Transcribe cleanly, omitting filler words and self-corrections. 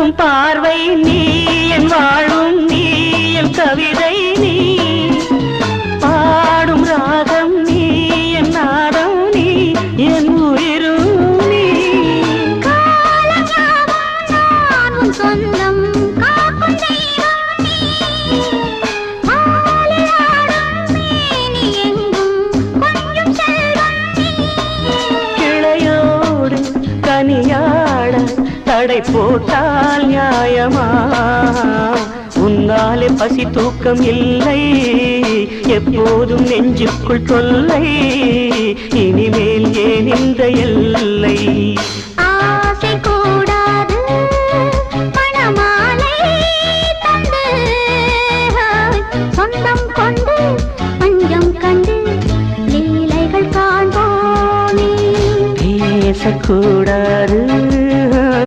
பார்க்கும் பார்வை நீ என் வாழும் நீ என் கவிதை நீ பாடும் ராகம் நீ என் நாதம் நீ என் உயிரும் நீ நான் உன் சொந்தம் காக்கும் தெய்வம் நீ ஆடும் மேனி எங்கும் கொஞ்சம் செல்வம் நீ கிளையோடு கனியாட தடை போட்டால் நியாயமா உன்னாலே பசி தூக்கம் இல்லை எப்போதும் நெஞ்சுக்குள் தொல்லை இனிமேல் ஏன் இந்த எல்லை